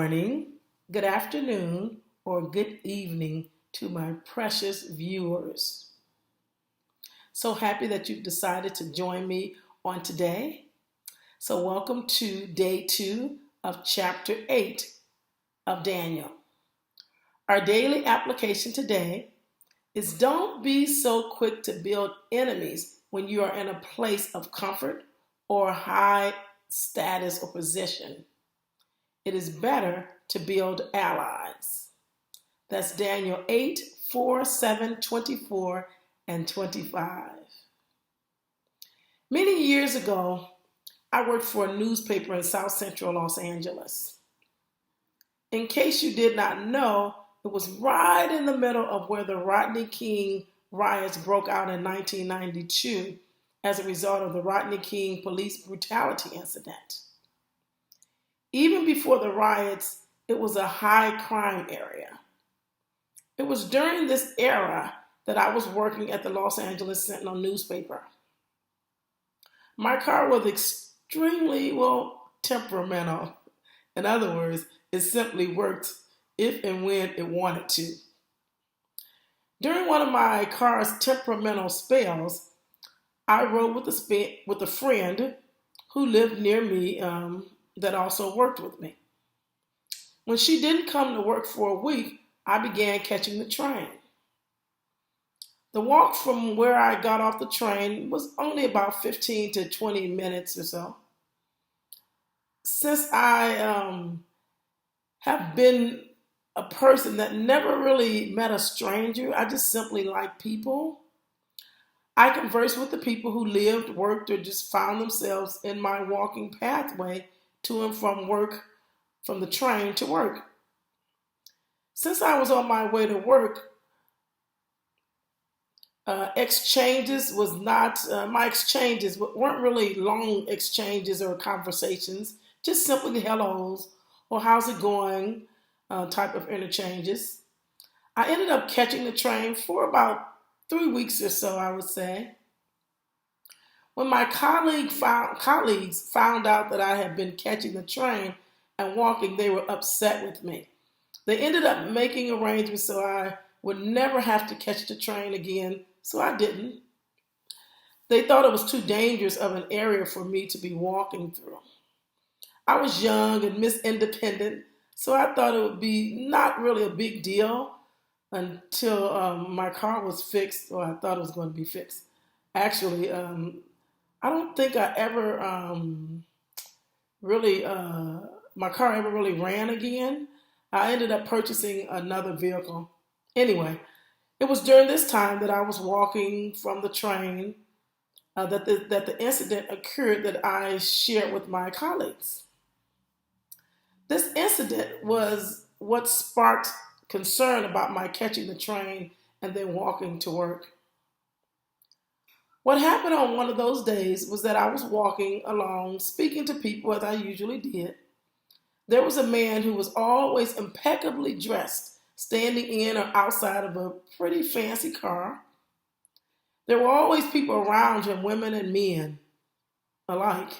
morning, good afternoon, or good evening to my precious viewers. So happy that you've decided to join me on today. So, welcome to day 2 of chapter 8 of Daniel. Our daily application today is don't be so quick to build enemies when you are in a place of comfort or high status or position. It is better to build allies. That's Daniel 8, 4, 7, 24, and 25. Many years ago, I worked for a newspaper in South Central Los Angeles. In case you did not know, it was right in the middle of where the Rodney King riots broke out in 1992 as a result of the Rodney King police brutality incident. Even before the riots, it was a high crime area. It was during this era that I was working at the Los Angeles Sentinel newspaper. My car was extremely, temperamental. In other words, it simply worked if and when it wanted to. During one of my car's temperamental spells, I rode with a friend who lived near me that also worked with me. When she didn't come to work for a week, I began catching the train. The walk from where I got off the train was only about 15 to 20 minutes or so. Since I have been a person that never really met a stranger, I just simply like people. I conversed with the people who lived, worked, or just found themselves in my walking pathway to and from work, from the train to work. Since I was on my way to work, exchanges was not, my exchanges weren't really long exchanges or conversations, just simply hellos or how's it going type of interchanges. I ended up catching the train for about 3 weeks or so, I would say. When my colleagues found out that I had been catching the train and walking, they were upset with me. They ended up making arrangements so I would never have to catch the train again, so I didn't. They thought it was too dangerous of an area for me to be walking through. I was young and Miss Independent, so I thought it would be not really a big deal until my car was fixed, or I thought it was going to be fixed. Actually, I don't think I ever my car ever really ran again. I ended up purchasing another vehicle. Anyway, it was during this time that I was walking from the train that the incident occurred that I shared with my colleagues. This incident was what sparked concern about my catching the train and then walking to work. What happened on one of those days was that I was walking along, speaking to people as I usually did. There was a man who was always impeccably dressed, standing in or outside of a pretty fancy car. There were always people around him, women and men alike.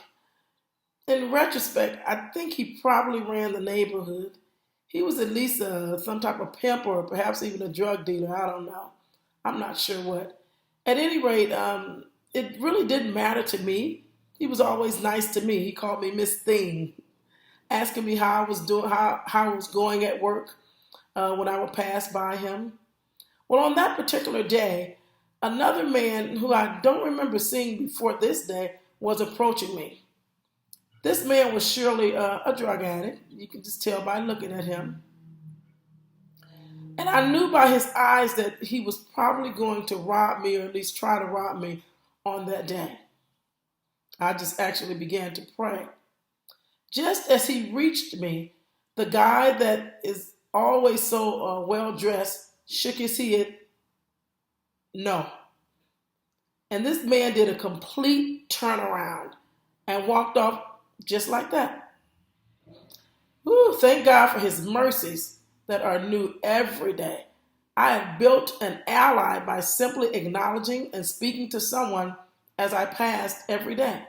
In retrospect, I think he probably ran the neighborhood. He was at least some type of pimp or perhaps even a drug dealer. I don't know. I'm not sure what. At any rate, it really didn't matter to me. He was always nice to me. He called me Miss Thing, asking me how I was doing, how I was going at work when I would pass by him. Well, on that particular day, another man who I don't remember seeing before this day was approaching me. This man was surely a drug addict. You can just tell by looking at him. And I knew by his eyes that he was probably going to rob me, or at least try to rob me on that day. I just actually began to pray. Just as he reached me, the guy that is always so well-dressed shook his head, no. And this man did a complete turnaround and walked off just like that. Ooh, thank God for his mercies that are new every day. I have built an ally by simply acknowledging and speaking to someone as I passed every day.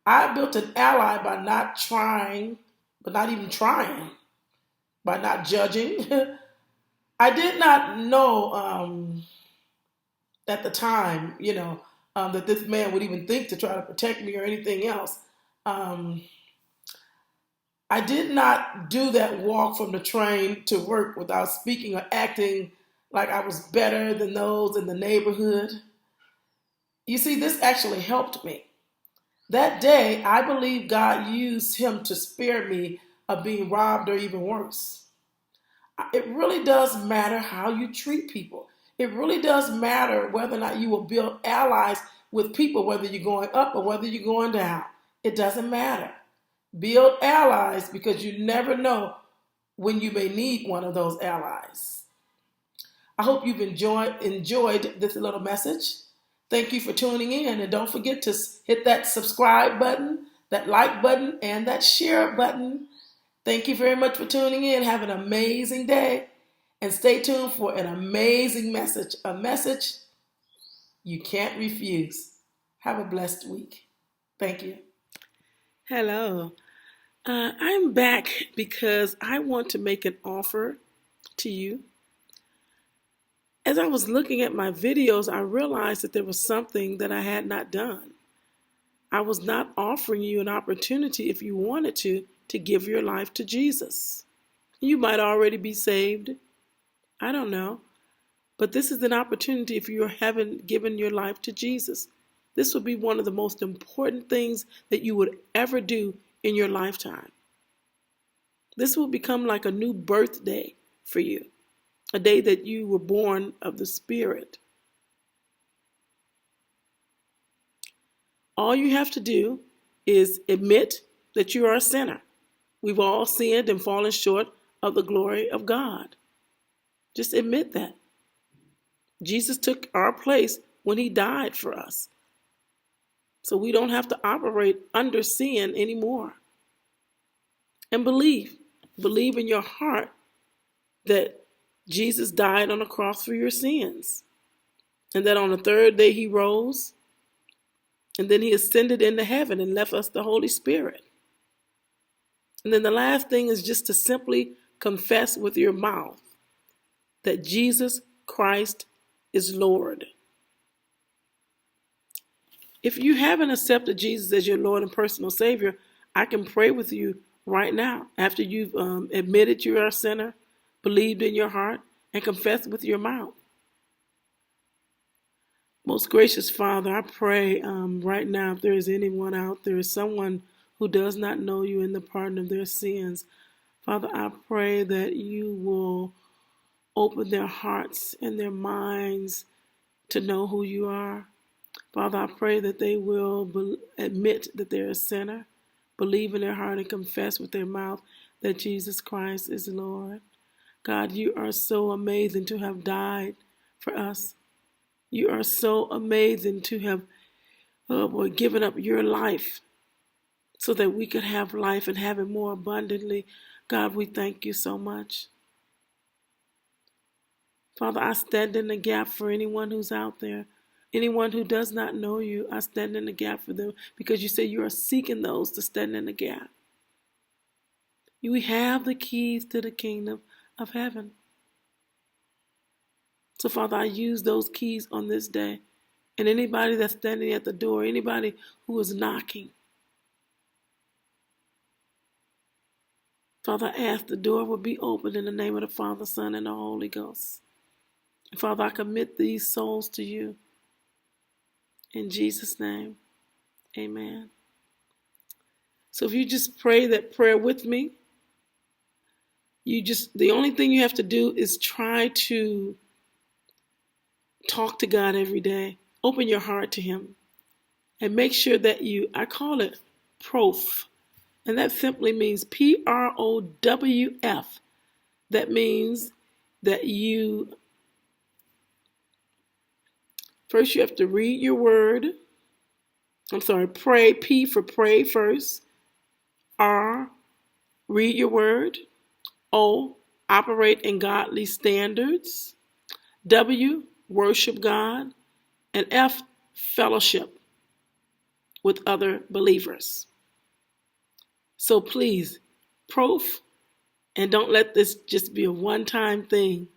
I built an ally by not trying but not even trying, by not judging. I did not know at the time, that this man would even think to try to protect me or anything else. Um, I did not do that walk from the train to work without speaking or acting like I was better than those in the neighborhood. You see, this actually helped me. That day, I believe God used him to spare me of being robbed or even worse. It really does matter how you treat people. It really does matter whether or not you will build allies with people, whether you're going up or whether you're going down. It doesn't matter. Build allies because you never know when you may need one of those allies. I hope you've enjoyed this little message. Thank you for tuning in, and don't forget to hit that subscribe button, that like button, and that share button. Thank you very much for tuning in. Have an amazing day, and stay tuned for an amazing message, a message you can't refuse. Have a blessed week. Thank you. Hello. I'm back because I want to make an offer to you. As I was looking at my videos, I realized that there was something that I had not done. I was not offering you an opportunity, if you wanted to give your life to Jesus. You might already be saved. I don't know. But this is an opportunity if you haven't given your life to Jesus. This will be one of the most important things that you would ever do in your lifetime. This will become like a new birthday for you, a day that you were born of the Spirit. All you have to do is admit that you are a sinner. We've all sinned and fallen short of the glory of God. Just admit that. Jesus took our place when he died for us. So we don't have to operate under sin anymore. And believe in your heart that Jesus died on the cross for your sins. And that on the third day he rose. And then he ascended into heaven and left us the Holy Spirit. And then the last thing is just to simply confess with your mouth that Jesus Christ is Lord. If you haven't accepted Jesus as your Lord and personal Savior, I can pray with you right now after you've admitted you are a sinner, believed in your heart, and confessed with your mouth. Most gracious Father, I pray right now, if there is anyone out there, someone who does not know you in the pardon of their sins, Father, I pray that you will open their hearts and their minds to know who you are. Father, I pray that they will admit that they're a sinner, believe in their heart and confess with their mouth that Jesus Christ is Lord. God, you are so amazing to have died for us. You are so amazing to have given up your life so that we could have life and have it more abundantly. God, we thank you so much. Father, I stand in the gap for anyone who's out there. Anyone who does not know you, I stand in the gap for them because you say you are seeking those to stand in the gap. We have the keys to the kingdom of heaven. So, Father, I use those keys on this day. And anybody that's standing at the door, anybody who is knocking, Father, I ask the door will be opened in the name of the Father, Son, and the Holy Ghost. And Father, I commit these souls to you. In Jesus' name, amen. So if you just pray that prayer with me, the only thing you have to do is try to talk to God every day. Open your heart to him. And make sure that I call it PROF. And that simply means PROWF. That means that first you have to read your word. Pray, P for pray first. R, read your word. O, operate in godly standards. W, worship God. And F, fellowship with other believers. So please proof, and don't let this just be a one-time thing.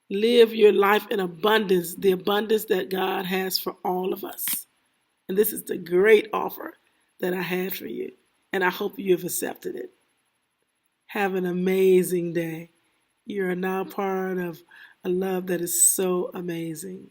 Live your life in abundance, the abundance that God has for all of us. And this is the great offer that I had for you. And I hope you have accepted it. Have an amazing day. You are now part of a love that is so amazing.